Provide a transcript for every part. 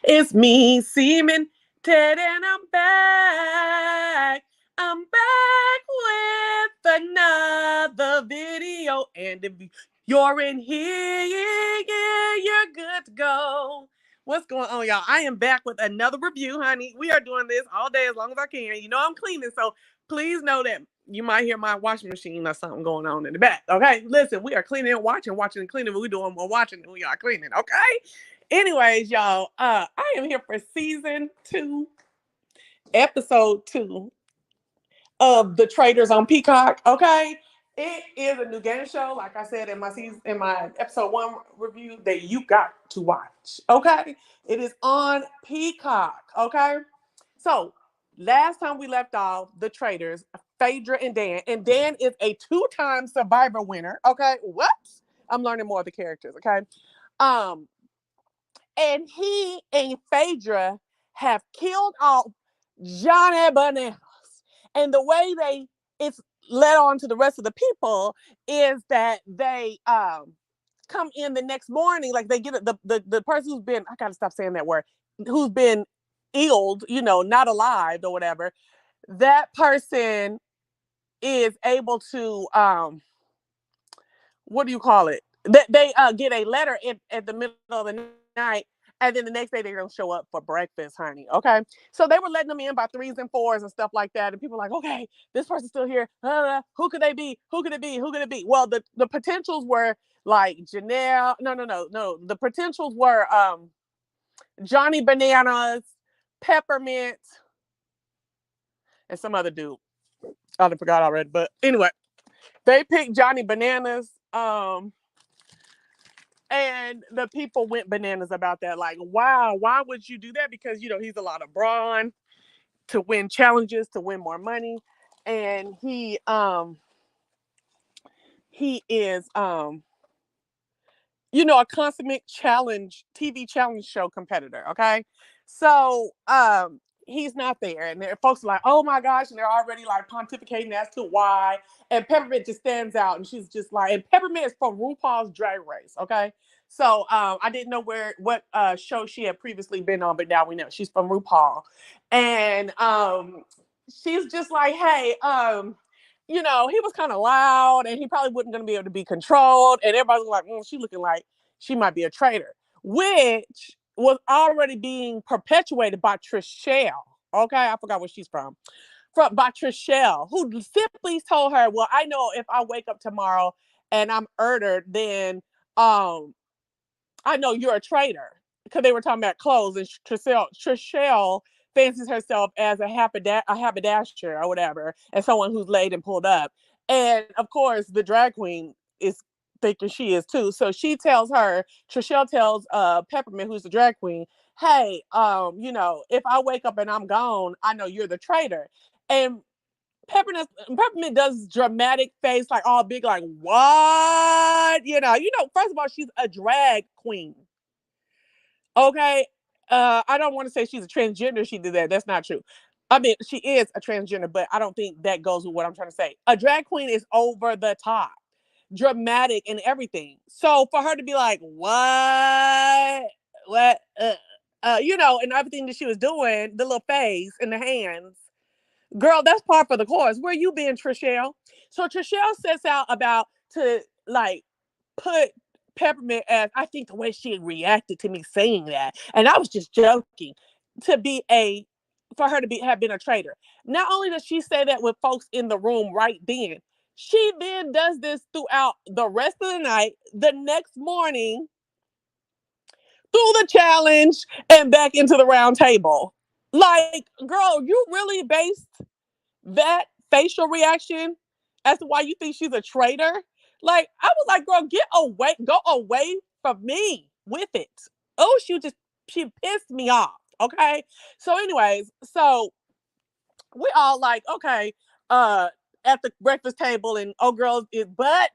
It's me, Seaman Ted, and I'm back. I'm back with another video. And if you're in here, yeah, you're good to go. What's going on, y'all? I am back with another review, honey. We are doing this all day as long as I can. You know I'm cleaning, so please know that you might hear my washing machine or something going on in the back. Okay, listen, we are cleaning and watching and cleaning. We're doing more watching than we are cleaning. Okay. Anyways, y'all, I am here for season 2, episode 2 of the Traitors on Peacock. Okay, it is a new game show, like I said in my episode 1 review, that you got to watch. Okay, it is on Peacock. Okay, so last time we left off, the Traitors, Phaedra and Dan is a 2-time Survivor winner. Okay, what? I'm learning more of the characters. Okay, um. And he and Phaedra have killed off Johnny Bananas. And the way it's led on to the rest of the people is that they come in the next morning, like they get the person who's been, I gotta stop saying that word, who's been illed, not alive or whatever, that person is able to what do you call it? They get a letter at the middle of the night, and then the next day they're gonna show up for breakfast, honey. Okay, so they were letting them in by 3s and 4s and stuff like that, and people were like, okay, this person's still here. Who could they be? Who could it be? Who could it be? Well, the potentials were like Janelle. No. The potentials were Johnny Bananas, Peppermint, and some other dude. I forgot already, but anyway, they picked Johnny Bananas. And the people went bananas about that. Like, wow, why would you do that? Because, he's a lot of brawn to win challenges, to win more money. And he is, a consummate TV challenge show competitor. Okay. So, he's not there. And folks are like, oh my gosh. And they're already like pontificating as to why. And Peppermint just stands out. And she's just like, and Peppermint is from RuPaul's Drag Race. Okay. So I didn't know what show she had previously been on, but now we know she's from RuPaul. And she's just like, hey, he was kind of loud and he probably wasn't going to be able to be controlled. And everybody was like, she looking like she might be a traitor, which was already being perpetuated by Trishelle. Okay, I forgot where she's from. By Trishelle, who simply told her, well, I know if I wake up tomorrow and I'm murdered, then I know you're a traitor. Because they were talking about clothes, and Trishelle fancies herself as a haberdasher or whatever, and someone who's laid and pulled up. And of course, the drag queen is thinking she is too. So Trishelle tells Peppermint, who's the drag queen, hey, if I wake up and I'm gone, I know you're the traitor. And Peppermint does dramatic face, like all big, like what? First of all, she's a drag queen. Okay. I don't want to say she's a transgender. She did that. That's not true. I mean, she is a transgender, but I don't think that goes with what I'm trying to say. A drag queen is over the top, dramatic, and everything. So for her to be like, what, and everything that she was doing, the little face and the hands, girl, that's part for the course. Where you been, Trishelle? So Trishelle sets out about to like put Peppermint as, I think the way she reacted to me saying that, and I was just joking, for her to have been a traitor. Not only does she say that with folks in the room right then, she then does this throughout the rest of the night, the next morning, through the challenge, and back into the round table. Like, girl, you really based that facial reaction as to why you think she's a traitor? Like, I was like, girl, go away from me with it. Oh, she pissed me off. Okay. So, anyways, we all like, okay, at the breakfast table, and girls is but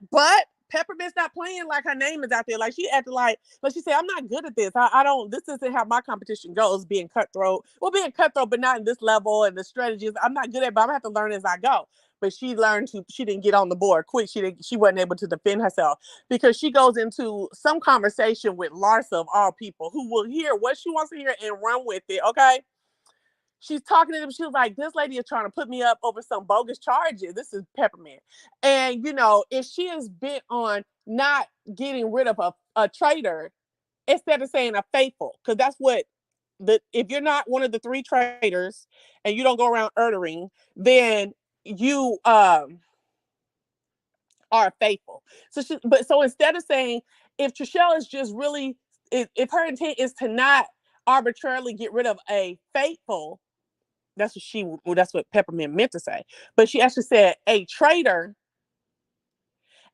Peppermint's not playing like her name is out there. Like she acted like, but she said, I'm not good at this. I don't, this isn't how my competition goes, being cutthroat. Well, being cutthroat, but not in this level and the strategies. I'm not good at it, but I'm gonna have to learn as I go. but she didn't get on the board quick. She wasn't able to defend herself because she goes into some conversation with Larsa of all people, who will hear what she wants to hear and run with it. Okay. She's talking to them. She was like, this lady is trying to put me up over some bogus charges. This is Peppermint. And, if she is bent on not getting rid of a traitor instead of saying a faithful, because that's what if you're not one of the three traitors and you don't go around murdering, then you are faithful. So instead of saying, if Trishelle is just really, if her intent is to not arbitrarily get rid of a faithful, that's what Peppermint meant to say. But she actually said a traitor.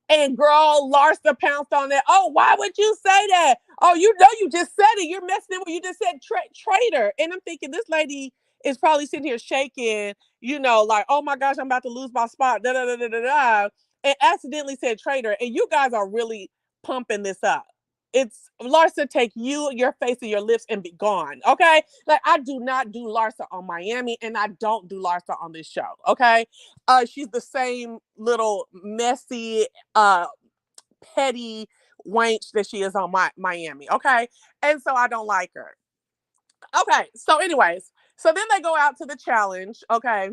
And girl, Larsa pounced on that. Oh, why would you say that? Oh, you just said it. You're messing with. You just said traitor. And I'm thinking this lady is probably sitting here shaking, like, oh my gosh, I'm about to lose my spot. Da da da da da da. And accidentally said traitor. And you guys are really pumping this up. It's Larsa, take you, your face, and your lips and be gone. Okay. Like, I do not do Larsa on Miami, and I don't do Larsa on this show. Okay. She's the same little messy, petty wench that she is on Miami. Okay. And so I don't like her. Okay. So, anyways, so then they go out to the challenge. Okay.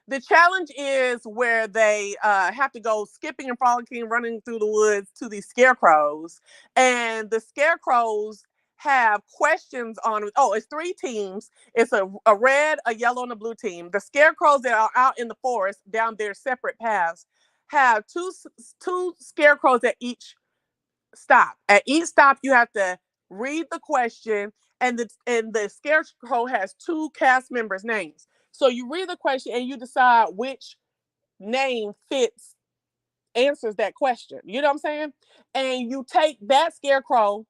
The challenge is where they have to go skipping and frolicking, running through the woods to these scarecrows. And the scarecrows have questions on, it's 3 teams. It's a red, a yellow, and a blue team. The scarecrows that are out in the forest down their separate paths have two scarecrows at each stop. At each stop, you have to read the question, and the scarecrow has 2 cast members' names. So you read the question and you decide which name answers that question. You know what I'm saying? And you take that scarecrow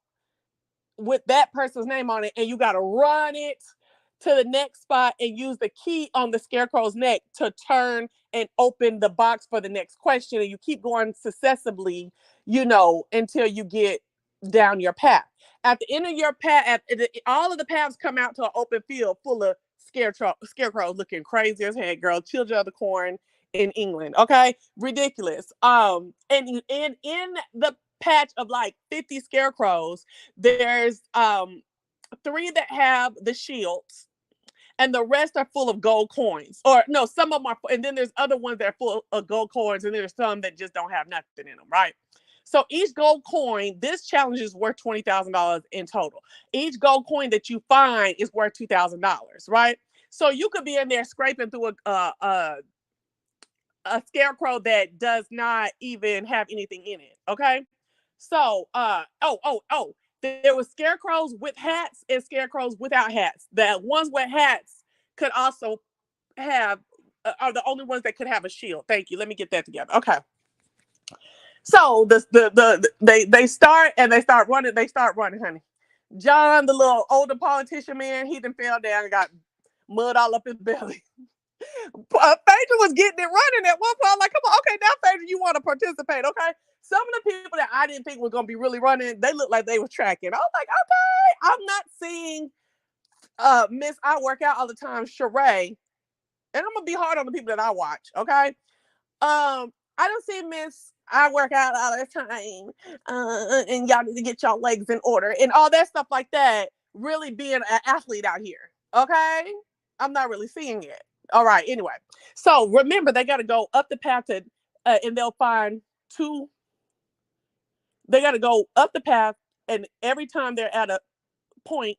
with that person's name on it, and you got to run it to the next spot and use the key on the scarecrow's neck to turn and open the box for the next question. And you keep going successively, until you get down your path. At the end of your path, all of the paths come out to an open field full of scarecrows looking crazy as heck, girl. Children of the Corn in England. Okay. Ridiculous. And in the patch of like 50 scarecrows, there's 3 that have the shields, and the rest are full of gold coins. Or no, some of them are, and then there's other ones that are full of gold coins, and there's some that just don't have nothing in them, right? So each gold coin, this challenge is worth $20,000 in total. Each gold coin that you find is worth $2,000, right? So you could be in there scraping through a scarecrow that does not even have anything in it. Okay. So, there was scarecrows with hats and scarecrows without hats. The ones with hats could also have, are the only ones that could have a shield. Thank you. Let me get that together. Okay. So they start running. They start running, honey. John, the little older politician man, he then fell down and got mud all up his belly. Phaedra was getting it running at one point. I'm like, come on, okay, now Phaedra, you want to participate, okay? Some of the people that I didn't think were going to be really running, they looked like they were tracking. I was like, okay, I'm not seeing Miss I Work Out all the time, Sheree, and I'm gonna be hard on the people that I watch, okay? I don't see Miss I Work Out all the time, and y'all need to get y'all legs in order and all that stuff like that. Really being an athlete out here, okay? I'm not really seeing it. All right. Anyway, so remember they got to go up the path to, and they'll find 2. They got to go up the path, and every time they're at a point,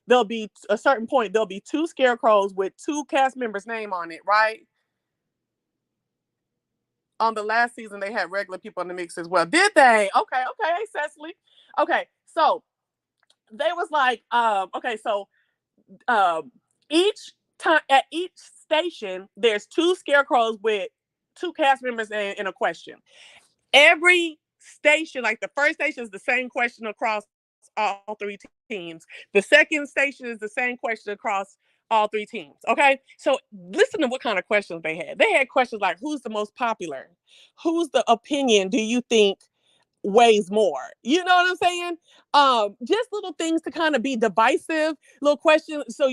there'll be a certain point. There'll be 2 scarecrows with 2 cast members' name on it, right? On the last season, they had regular people in the mix as well. Did they? Okay. Hey, Cecily. Okay. So they was like, okay. So each time at each station, there's 2 scarecrows with 2 cast members in a question. Every station, like the first station is the same question across all 3 teams. The second station is the same question across all 3 teams. Okay. So listen to what kind of questions they had. They had questions like, who's the most popular? Who's the opinion do you think weighs more. You know what I'm saying? Just little things to kind of be divisive, little questions, so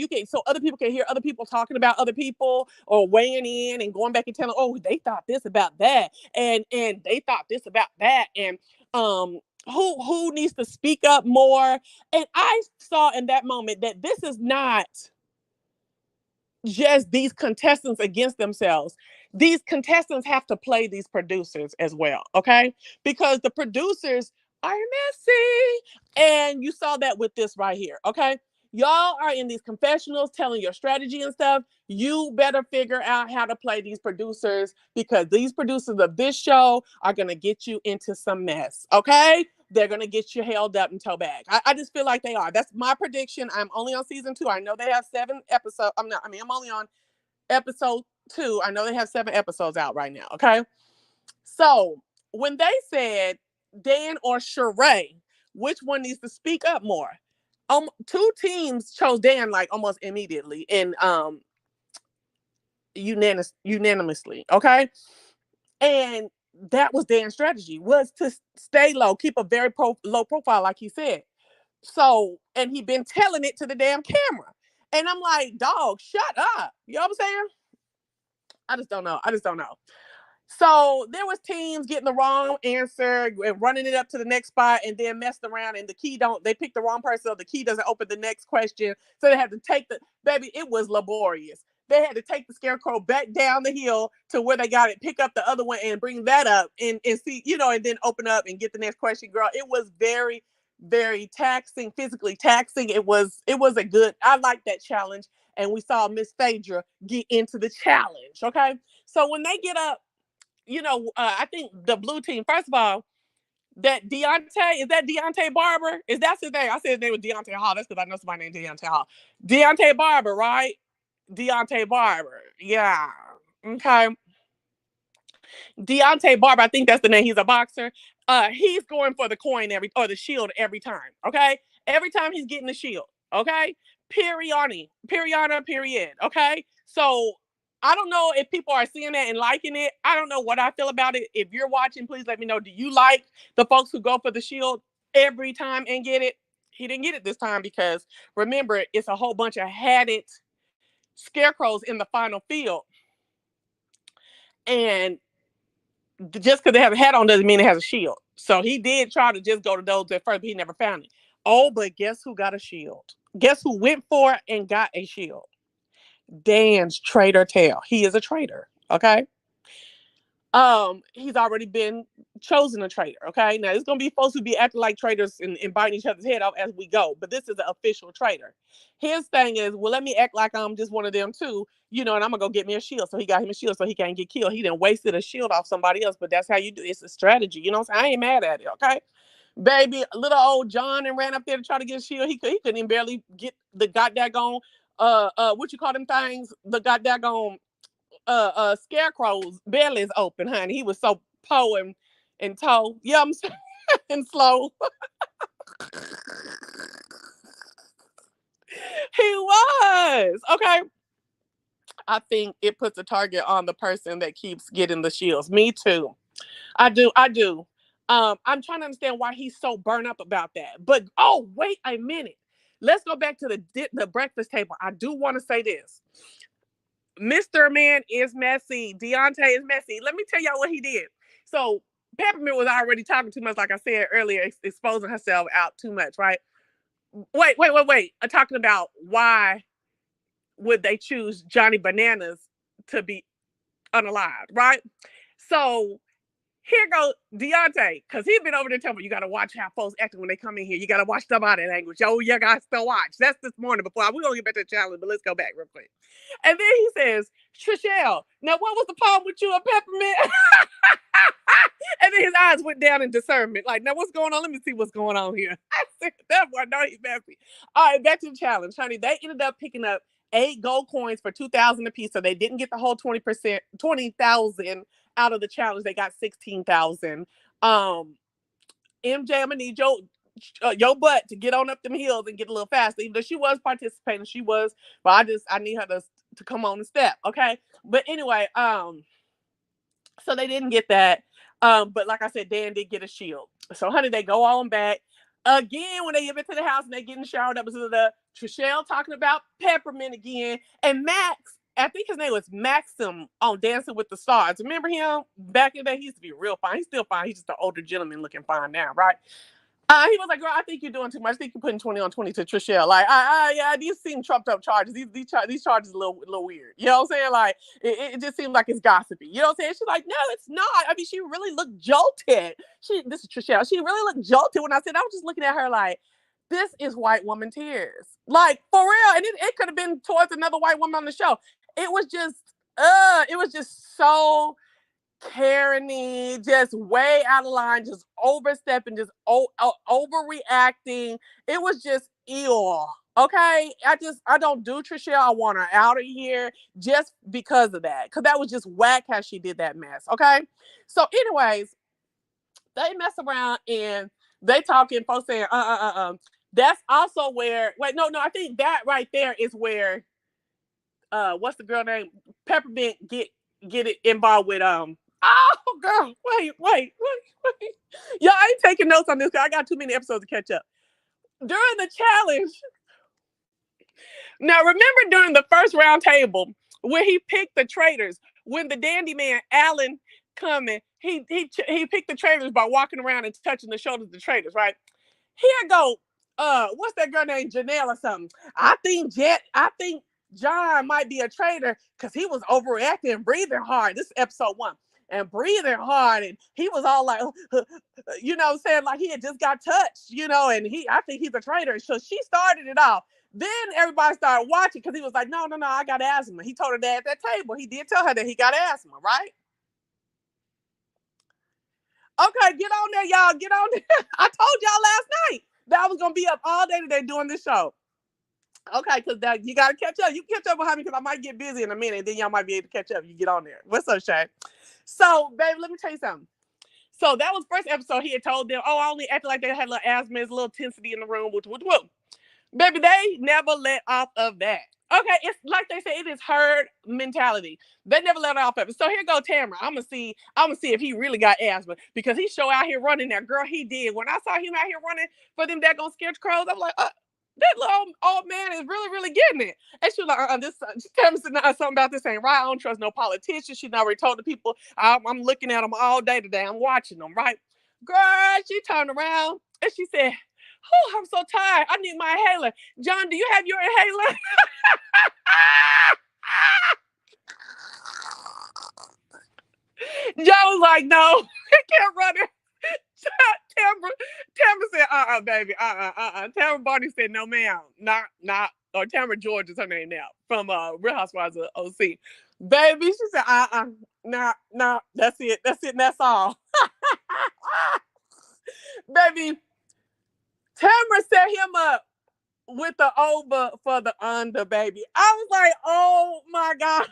other people can hear other people talking about other people or weighing in and going back and telling, oh, they thought this about that, and they thought this about that, and who needs to speak up more. And I saw in that moment that this is not just these contestants against themselves. These contestants have to play these producers as well, okay? Because the producers are messy. And you saw that with this right here, okay? Y'all are in these confessionals telling your strategy and stuff. You better figure out how to play these producers, because these producers of this show are going to get you into some mess, okay? They're going to get you held up and toe back. I just feel like they are. That's my prediction. I'm only on season 2. I know they have 7 episodes. I'm only on episode 2. I know they have 7 episodes out right now. Okay. So when they said Dan or Sheree, which one needs to speak up more? 2 teams chose Dan like almost immediately and unanimously. Okay. And that was Dan's strategy, was to stay low, keep a very low profile, like he said. So, and he been telling it to the damn camera. And I'm like, dog, shut up. You know what I'm saying? I just don't know. So there was teams getting the wrong answer and running it up to the next spot and then messed around, and they picked the wrong person, so the key doesn't open the next question. So they had to take it was laborious. They had to take the scarecrow back down the hill to where they got it, pick up the other one and bring that up and see, and then open up and get the next question. Girl, it was very, very taxing, physically taxing. I like that challenge. And we saw Miss Phaedra get into the challenge. Okay. So when they get up, I think the blue team, first of all, that Deontay Barber? That's his name? I said his name was Deontay Hall. That's because I know somebody named Deontay Hall. Deontay Barber, right? Deontay Barber. Yeah. Okay. Deontay Barber, I think that's the name. He's a boxer. He's going for the coin or the shield every time. Okay. Every time he's getting the shield. Okay. Period. Okay. So I don't know if people are seeing that and liking it. I don't know what I feel about it. If you're watching, please let me know. Do you like the folks who go for the shield every time and get it? He didn't get it this time because remember, it's a whole bunch of hatted scarecrows in the final field. And just because they have a hat on doesn't mean it has a shield. So he did try to just go to those at first, but he never found it. Oh, but guess who got a shield? Guess who went for it and got a shield? Dan's traitor tail. He is a traitor. Okay. He's already been chosen a traitor. Okay. Now it's gonna be folks who be acting like traitors and biting each other's head off as we go, but this is an official traitor. His thing is, well, let me act like I'm just one of them too, and I'm gonna go get me a shield. So he got him a shield so he can't get killed. He didn't wasted a shield off somebody else, but that's how you do it. It's a strategy. You know what I'm saying? I ain't mad at it. Okay. Baby, little old John and ran up there to try to get a shield. He couldn't even barely get the goddamn what you call them things? The goddamn scarecrow's belly is open, honey. He was so and toe. Yeah, I'm saying, and slow. He was. Okay. I think it puts a target on the person that keeps getting the shields. Me too. I do. I'm trying to understand why he's so burnt up about that. But oh, wait a minute. Let's go back to the breakfast table. I do want to say this. Mr. Man is messy. Deontay is messy. Let me tell y'all what he did. So Peppermint was already talking too much, like I said earlier, exposing herself out too much, right? Wait. I'm talking about why would they choose Johnny Bananas to be unalived, right? So here goes Deontay, because he's been over there telling me, you got to watch how folks acting when they come in here. You got to watch the body language. Oh, you got to watch. That's this morning before. We're going to get back to the challenge, but let's go back real quick. And then he says, Trishelle, now what was the problem with you and Peppermint? And then his eyes went down in discernment. Like, now what's going on? Let me see what's going on here. I said, that boy, no, he's messy. All right, back to the challenge, honey. They ended up picking up 8 gold coins for 2,000 apiece, so they didn't get the whole 20,000 out of the challenge. They got 16,000. MJ, I'm gonna need your butt to get on up them hills and get a little faster. Even though she was participating, but I need her to come on and step. Okay. But anyway, so they didn't get that. But like I said, Dan did get a shield. So, honey, they go on back. Again, when they get into the house and they getting showered up, the Trishelle talking about Peppermint again. And Max, I think his name was Maxim on Dancing with the Stars. Remember him? Back in the day, he used to be real fine. He's still fine. He's just an older gentleman looking fine now, right? He was like, girl, I think you're doing too much. I think you're putting 20 on 20 to Trishelle. Like, yeah, these seem trumped up charges. These charges are a little weird. You know what I'm saying? Like, it just seems like it's gossipy. You know what I'm saying? She's like, no, it's not. I mean, she really looked jolted. This is Trishelle. She really looked jolted when I was just looking at her like, this is white woman tears. Like, for real. And it could have been towards another white woman on the show. It was just so Karen-y, just way out of line, just overstepping, just overreacting. It was just ill. Okay, I don't do Trishelle. I want her out of here just because of that. Because that was just whack how she did that mess. Okay, so anyways, they mess around and they talking. Folks saying, That's also where. Wait, no. I think that right there is where. What's the girl name? Peppermint get it involved with Oh, girl, wait. Y'all ain't taking notes on this because I got too many episodes to catch up. During the challenge, now remember during the first round table where he picked the traitors, when the dandy man, Alan, coming, he picked the traitors by walking around and touching the shoulders of the traitors, right? Here go, what's that girl named Janelle or something? I think John might be a traitor because he was overreacting and breathing hard. This is episode 1. And breathing hard, and he was all like, saying like he had just got touched, and I think he's a traitor. So she started it off. Then everybody started watching because he was like, no, I got asthma. He told her that at that table. He did tell her that he got asthma, right? Okay, get on there, y'all. Get on there. I told y'all last night that I was going to be up all day today doing this show. Okay, because you got to catch up. You can catch up behind me because I might get busy in a minute. Then y'all might be able to catch up. You get on there. What's up, Shay? So, baby, let me tell you something. So that was first episode. He had told them, I only acted like they had a little asthma, a little intensity in the room. Baby, they never let off of that. Okay, it's like they say, it is herd mentality. They never let off of it. So here go Tamara. I'm gonna see if he really got asthma because he show out here running that. Girl, he did. When I saw him out here running for them daggone scarecrows, I'm like, that little old man is really, really getting it. And she was like, this Tamara said something about this ain't right. I don't trust no politicians. She already told the people, I'm looking at them all day today. I'm watching them, right? Girl, she turned around and she said, oh, I'm so tired. I need my inhaler. John, do you have your inhaler? John was like, no, he can't run it. Tamara said, baby, Tamara Barney said, no, ma'am, not, or Tamara George is her name now, from Real Housewives of OC. Baby, she said, nah, that's it, and that's all. Baby, Tamara set him up with the over for the under, baby. I was like, oh my gosh.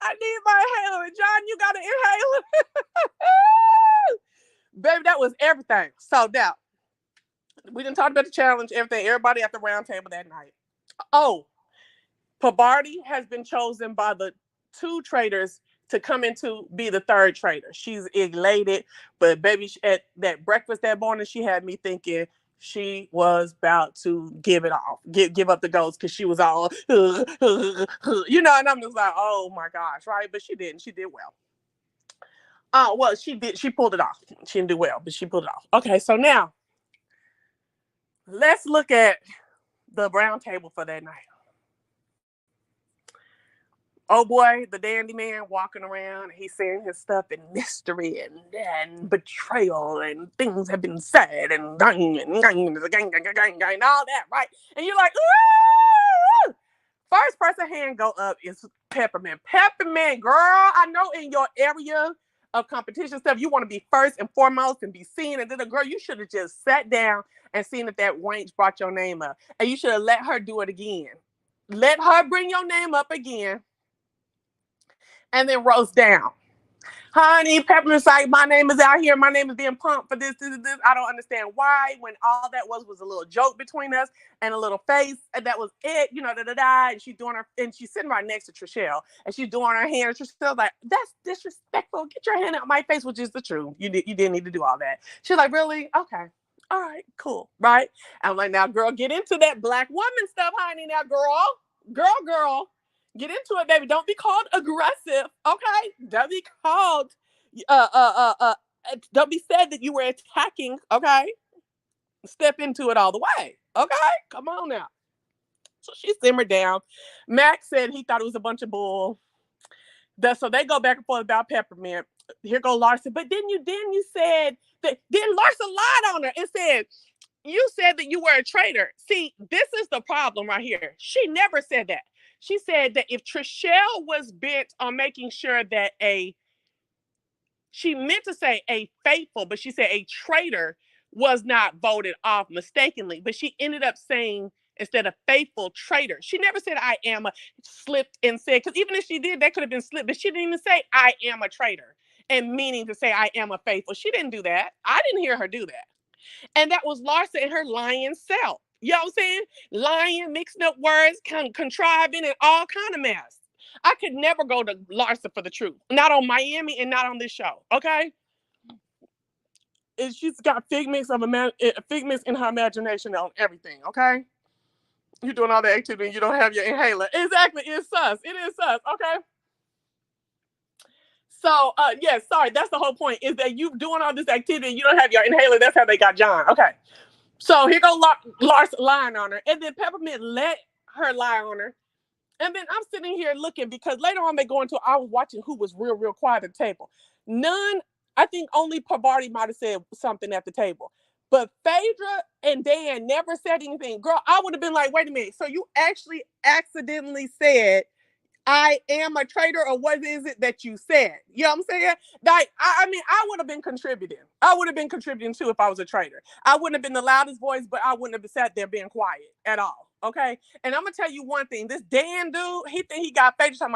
I need my inhaler. John, you got an inhaler? Baby, that was everything. So now, we didn't talk about the challenge, everything, everybody at the round table that night. Oh, Pabardi has been chosen by the 2 traitors to come in to be the 3rd traitor. She's elated, but baby, at that breakfast that morning, she had me thinking she was about to give it off, give up the ghost because she was all, and I'm just like, oh my gosh, right? But she didn't. She did well. Well, she did. She pulled it off. She didn't do well, but she pulled it off. Okay, so now let's look at the round table for that night. Oh boy, the dandy man walking around, he's saying his stuff in mystery and betrayal and things have been said and all that, right? And you're like, ooh! First person hand go up is Peppermint. Peppermint, girl, I know in your area of competition stuff, you want to be first and foremost and be seen. And then the girl, you should have just sat down and seen if that wench brought your name up. And you should have let her do it again. Let her bring your name up again. And then roast down. Honey, Peppermint's like, my name is out here. My name is being pumped for this. I don't understand why. When all that was a little joke between us and a little face, and that was it. And she's doing her, and she's sitting right next to Trishelle, and she's doing her hand. And Trishelle like, that's disrespectful. Get your hand out my face, which is the truth. You didn't need to do all that. She's like, really? Okay. All right, cool, right? I'm like, now, girl, get into that black woman stuff, honey. Now, girl. Get into it, baby. Don't be called aggressive, okay? Don't be called, uh, uh, uh, uh, don't be said that you were attacking, okay? Step into it all the way, okay? Come on now. So she simmered down. Max said he thought it was a bunch of bull. So they go back and forth about Peppermint. Here go Larsa. But then you said that, then Larsa lied on her and said, you said that you were a traitor. See, this is the problem right here. She never said that. She said that if Trishelle was bent on making sure that she meant to say a faithful, but she said a traitor was not voted off mistakenly. But she ended up saying, instead of faithful, traitor. She never said I am a, slipped and said, because even if she did, that could have been slipped, but she didn't even say I am a traitor and meaning to say I am a faithful. She didn't do that. I didn't hear her do that. And that was Larsa and her lying self. You know what I'm saying? Lying, mixing up words, contriving, and all kind of mess. I could never go to Larsa for the truth. Not on Miami and not on this show. Okay? She's got figments in her imagination on everything. Okay? You're doing all the activity and you don't have your inhaler. Exactly. It's sus. It is sus. Okay? So, yes, sorry. That's the whole point, is that you doing all this activity and you don't have your inhaler. That's how they got John. Okay. So here go Lars lying on her. And then Peppermint let her lie on her. And then I'm sitting here looking, because later on they go into, I was watching who was real quiet at the table. None, I think only Parvati might have said something at the table. But Phaedra and Dan never said anything. Girl, I would have been like, wait a minute. So you actually accidentally said I am a traitor, or what is it that you said? You know what I'm saying? Like, I mean, I would have been contributing. I would have been contributing too if I was a traitor. I wouldn't have been the loudest voice, but I wouldn't have sat there being quiet at all. Okay. And I'm gonna tell you one thing. This Dan dude, he think he got Phaedra.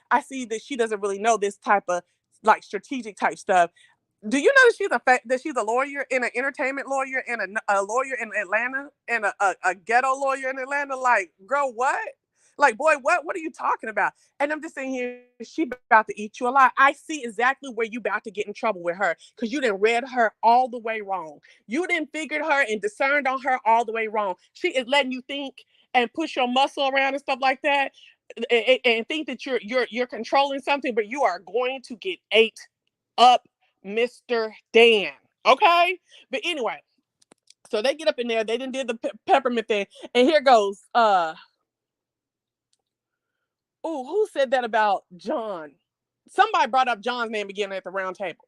I see that she doesn't really know this type of like strategic type stuff. Do you know that she's a lawyer, and an entertainment lawyer, and a lawyer in Atlanta, and a ghetto lawyer in Atlanta? Like, girl, what? Like, boy, what are you talking about? And I'm just saying here, she about to eat you alive. I see exactly where you about to get in trouble with her, because you didn't read her all the way wrong. You didn't figured her and discerned on her all the way wrong. She is letting you think and push your muscle around and stuff like that, and think that you're controlling something, but you are going to get ate up, Mr. Dan. Okay? But anyway, so they get up in there. They didn't did the peppermint thing. And here goes, who said that about John? Somebody brought up John's name again at the round table.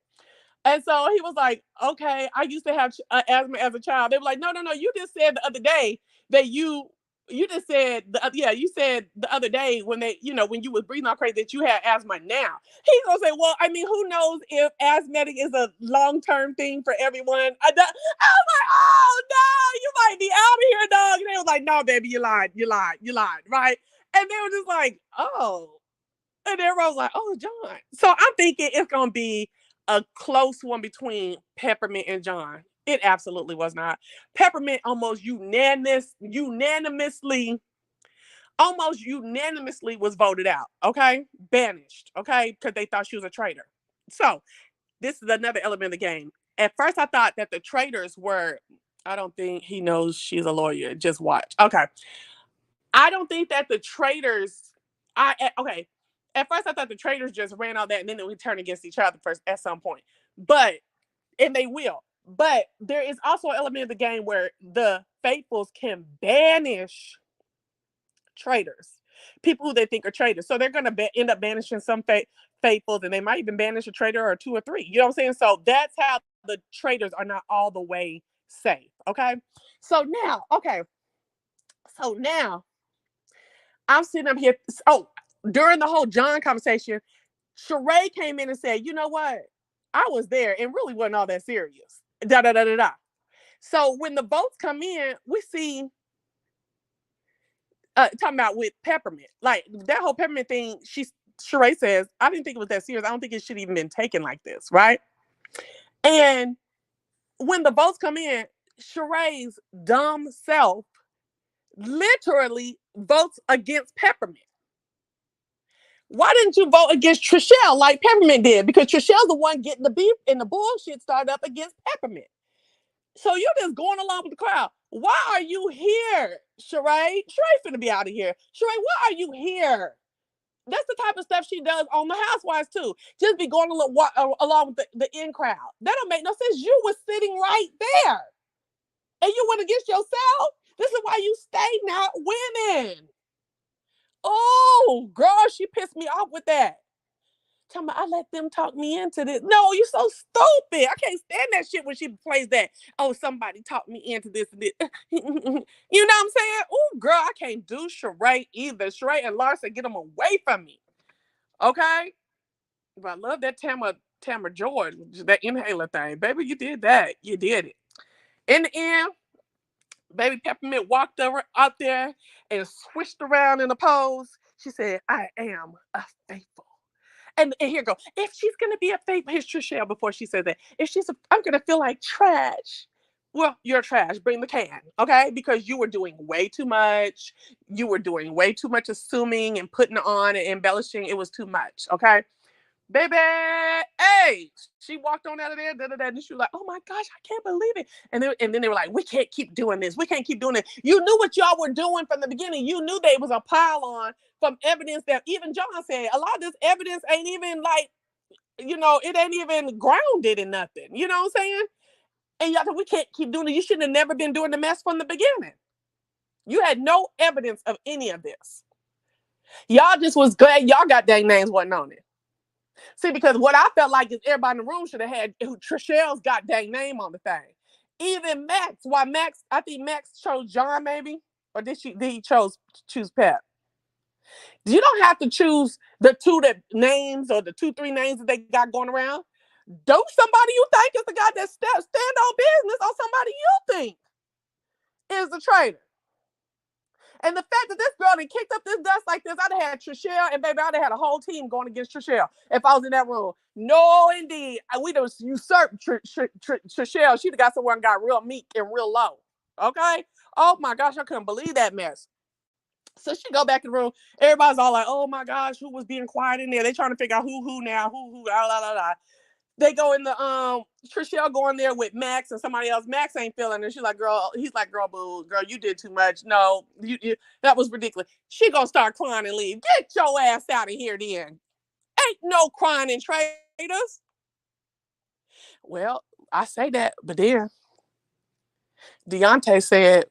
And so he was like, okay, I used to have asthma as a child. They were like, no. You just said the other day that you just said, you said the other day when when you was breathing all crazy that you had asthma now. He's going to say, well, I mean, who knows if asthmatic is a long-term thing for everyone. I was like, oh, no, you might be out of here, dog. And they was like, no, baby, you lied, right? And they were just like, oh. And everyone was like, oh, John. So I'm thinking it's going to be a close one between Peppermint and John. It absolutely was not. Peppermint almost unanimously was voted out. Okay. Banished. Okay. Because they thought she was a traitor. So this is another element of the game. At first, I thought that the traitors were, I don't think he knows she's a lawyer. Just watch. Okay. I don't think that the traitors, okay. At first, I thought the traitors just ran all that and then they would turn against each other first at some point. And they will. But there is also an element of the game where the faithfuls can banish traitors, people who they think are traitors. So they're going to end up banishing some faithfuls, and they might even banish a traitor or two or three. You know what I'm saying? So that's how the traitors are not all the way safe. Okay. So now I'm sitting up here. Oh, during the whole John conversation, Sheree came in and said, you know what? I was there and really wasn't all that serious. Da da da da da. So when the votes come in, we see talking about with Peppermint. Like that whole Peppermint thing, she Sheree says, I didn't think it was that serious. I don't think it should even been taken like this, right? And when the votes come in, Sheree's dumb self literally votes against Peppermint. Why didn't you vote against Trishelle like Peppermint did? Because Trishelle's the one getting the beef and the bullshit started up against Peppermint. So you're just going along with the crowd. Why are you here, Sheree? Sheree finna be out of here. Sheree, why are you here? That's the type of stuff she does on the Housewives too. Just be going along with the in crowd. That don't make no sense. You were sitting right there, and you went against yourself. This is why you stay not winning. Oh, girl, she pissed me off with that. Tell me, I let them talk me into this. No, you're so stupid. I can't stand that shit when she plays that. Oh, somebody talked me into this and this. You know what I'm saying? Oh, girl, I can't do Sheree either. Sheree and Larsa, get them away from me. Okay? But I love that Tamara George, that inhaler thing. Baby, you did that. You did it. In the end, baby Peppermint walked out there and swished around in a pose. She said, I am a faithful. And here go. If she's gonna be a faithful, here's Trishelle before she said that. If I'm gonna feel like trash. Well, you're trash. Bring the can, okay? Because you were doing way too much. You were doing way too much assuming and putting on and embellishing. It was too much, okay? Baby, hey, she walked on out of there, and she was like, oh my gosh, I can't believe it. And then they were like, we can't keep doing this. We can't keep doing it. You knew what y'all were doing from the beginning. You knew there was a pile on from evidence that even John said, a lot of this evidence ain't even like, it ain't even grounded in nothing. You know what I'm saying? And y'all said, we can't keep doing it. You should have never been doing the mess from the beginning. You had no evidence of any of this. Y'all just was glad y'all got dang names wasn't on it. See, because what I felt like is everybody in the room should have had Trishelle's goddamn name on the thing. Even Max. Why Max? I think Max chose John, maybe, or did he choose Pep? You don't have to choose the two names or the 2-3 names that they got going around. Do somebody you think is the guy that stand on business, or somebody you think is the traitor. And the fact that this girl done kicked up this dust like this, I'd have had Trishelle, and baby, I'd have had a whole team going against Trishelle if I was in that room. No, indeed. We'd have usurped Trishelle. She'd have got somewhere and got real meek and real low. Okay? Oh my gosh, I couldn't believe that mess. So she go back in the room. Everybody's all like, oh my gosh, who was being quiet in there? They trying to figure out who now, who, la, la, la, la. They go in the Trishelle going there with Max and somebody else. Max ain't feeling it. She's like, girl, he's like, girl, boo, girl, you did too much. No, you that was ridiculous. She gonna start crying and leave. Get your ass out of here then. Ain't no crying in Traitors. Well, I say that, but then Deontay said,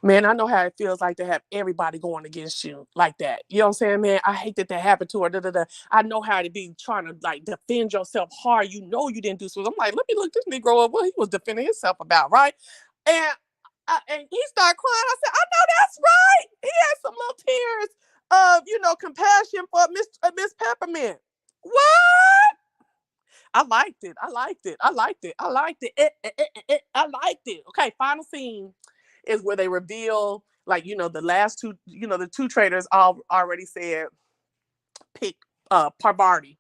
man, I know how it feels like to have everybody going against you like that. You know what I'm saying, man? I hate that happened to her. Da, da, da. I know how to be trying to like defend yourself hard. You know you didn't do so. I'm like, let me look this Negro up what he was defending himself about, right? And he started crying. I said, I know that's right. He had some little tears of, compassion for Miss Peppermint. What? I liked it. I liked it. I liked it. I liked it. I liked it. Okay, final scene is where they reveal, like, the last two, the two traitors all already said pick Parvati.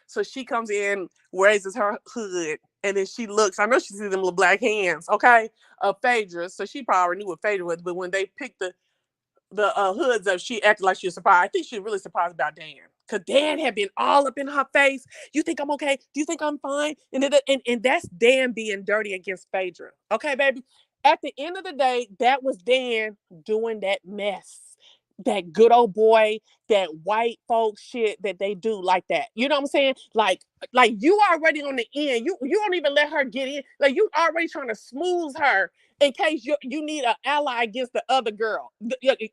So she comes in, raises her hood, and then she looks. I know she sees them little black hands, okay, of Phaedra. So she probably knew what Phaedra was, but when they picked the hoods up, she acted like she was surprised. I think she was really surprised about Dan. Because Dan had been all up in her face. You think I'm okay? Do you think I'm fine? And that's Dan being dirty against Phaedra. Okay, baby? At the end of the day, that was Dan doing that mess. That good old boy, that white folks shit that they do like that. You know what I'm saying? Like you already on the end. You don't even let her get in. Like you already trying to smooth her in case you need an ally against the other girl,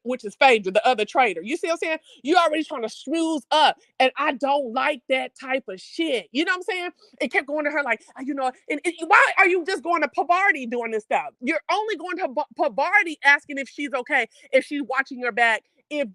which is Phaedra, the other traitor. You see what I'm saying? You already trying to smooth up. And I don't like that type of shit. You know what I'm saying? It kept going to her like, and why are you just going to Parvati doing this stuff? You're only going to Parvati asking if she's okay, if she's watching your back, if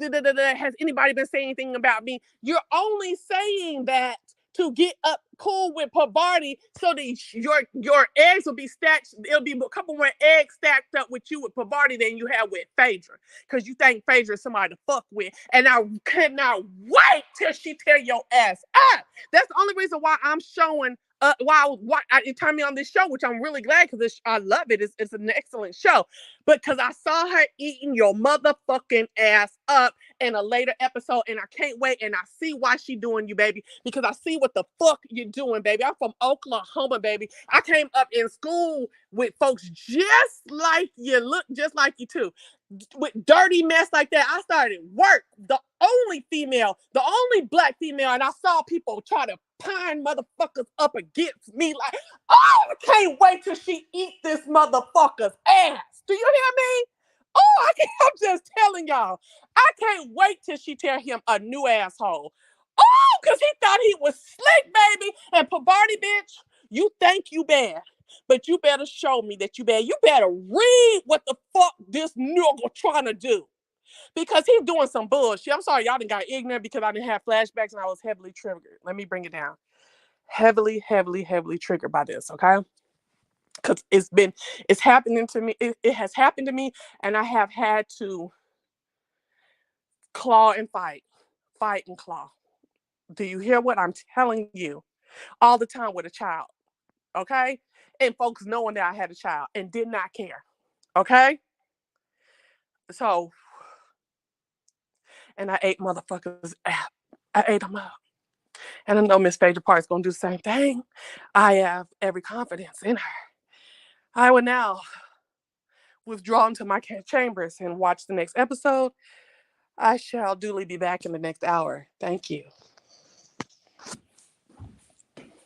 has anybody been saying anything about me? You're only saying that to get up cool with Pavarti so that your eggs will be stacked. It'll be a couple more eggs stacked up with you with Pavarti than you have with Phaedra. Because you think Phaedra is somebody to fuck with. And I cannot wait till she tear your ass up. That's the only reason why I'm showing why it turned me on this show, which I'm really glad because I love it. It's an excellent show. But because I saw her eating your motherfucking ass up in a later episode, and I can't wait, and I see why she doing you, baby, because I see what the fuck you're doing, baby. I'm from Oklahoma, baby. I came up in school with folks just like you, look just like you too. With dirty mess like that, I started work, the only black female, and I saw people try to pine motherfuckers up against me like, oh, I can't wait till she eat this motherfucker's ass. Do you hear me? Oh, I'm just telling y'all, I can't wait till she tear him a new asshole. Oh, because he thought he was slick, baby. And Pavarti, bitch, you think you bad. But you better show me that you bad. You better read what the fuck this nigga trying to do. Because he's doing some bullshit. I'm sorry, y'all done got ignorant because I didn't have flashbacks and I was heavily triggered. Let me bring it down. Heavily triggered by this, okay? Because it's happening to me. It has happened to me, and I have had to claw and fight and claw. Do you hear what I'm telling you? All the time with a child, okay? And folks knowing that I had a child and did not care, okay? So, and I ate motherfuckers up. I ate them up. And I know Miss Phaedra Park's going to do the same thing. I have every confidence in her. I will now withdraw into my chambers and watch the next episode. I shall duly be back in the next hour. Thank you.